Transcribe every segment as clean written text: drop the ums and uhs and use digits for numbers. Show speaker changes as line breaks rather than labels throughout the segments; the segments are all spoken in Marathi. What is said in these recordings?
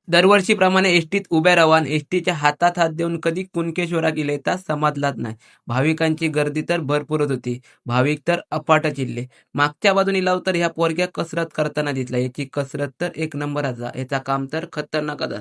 दरवर्षीप्रमाणे एसटीत उभ्या राहून एसटीच्या हातात हात देऊन कधी कुणकेश्वराक इलेता समाजलाच नाही. भाविकांची गर्दी तर भरपूरच होती. भाविक तर अफाट चिल्ले. मागच्या बाजूने लाव तर ह्या पोरग्या कसरत करताना दिसला. याची कसरत तर एक नंबराचा. याचा काम तर खतरनाकच.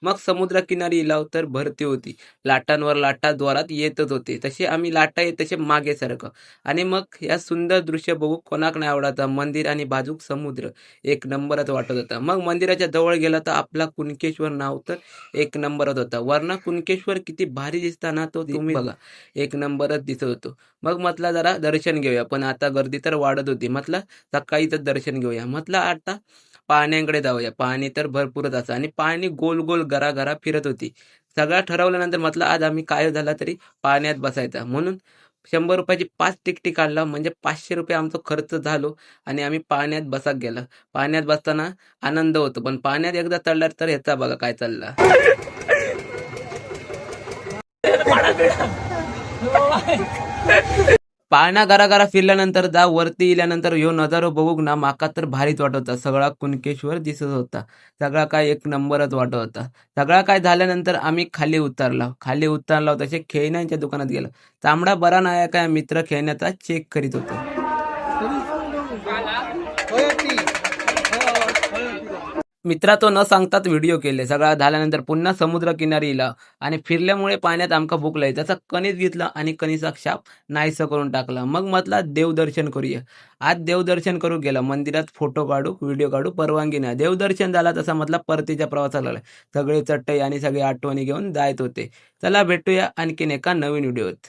मग समुद्रकिनारी लाव तर भरती होती. लाटांवर लाटा द्वारात येतच होते. तसे आम्ही लाटा येत तसे मागे सारखं. आणि मग या सुंदर दृश्य बघू कोणाक नाही आवडायचं. मंदिर आणि बाजूक समुद्र एक नंबरच वाटत होता. मग मंदिराच्या जवळ गेला तर आपला कुणकेश्वर नाव तर एक नंबरच होता. वरना कुणकेश्वर किती भारी दिसताना तो तुम्ही बघा. एक नंबरच दिसत होतो. मग म्हटलं जरा दर्शन घेऊया. पण आता गर्दी तर वाढत होती. म्हटलं सकाळीच दर्शन घेऊया. म्हटलं आता पाण्याकडे जाऊया. पाणी तर भरपूरच असं आणि पाणी गोल गोल गरा फिरत होती. सगळं ठरवल्यानंतर म्हटलं आज आम्ही काय झाला तरी पाण्यात बसायचा. म्हणून ₹100ची 5 तिकटी काढला म्हणजे ₹500 आमचा खर्च झालो आणि आम्ही पाण्यात बसाक गेला. पाण्यात बसताना आनंद होतो. पण पाण्यात एकदा चढला तर ह्याचा बघा काय चालला. पाळणा गरा फिरल्यानंतर जा वरती इल्यानंतर ह्यो नजारो बघूक ना माका तर भारीच वाटत होता. सगळा कुणकेश्वर दिसत होता. सगळा काय एक नंबरच वाटत होता. सगळा काय झाल्यानंतर आम्ही खाली उतरलो तसे खेळण्यांच्या दुकानात गेलो. चामडा बरा नाही काय मित्र खेळण्याचा चेक करीत होतो. मित्रा तो न सांगताच व्हिडिओ केले. सगळा झाल्यानंतर पुन्हा समुद्रकिनारी इला आणि फिरल्यामुळे पाण्यात आमका भूक लागली. त्याचा कणीस घेतला आणि कणीसा शाप नाहीसं करून टाकला. मग म्हटला देवदर्शन करूया. आज देवदर्शन करू गेला. मंदिरात फोटो काढू, व्हिडिओ काढू परवानगी नाही. देवदर्शन झाला तसा म्हटला परतीच्या प्रवासाला लागला. सगळे चटई आणि सगळे आठवणी घेऊन जायत होते. चला भेटूया आणखीन एका नवीन व्हिडिओत.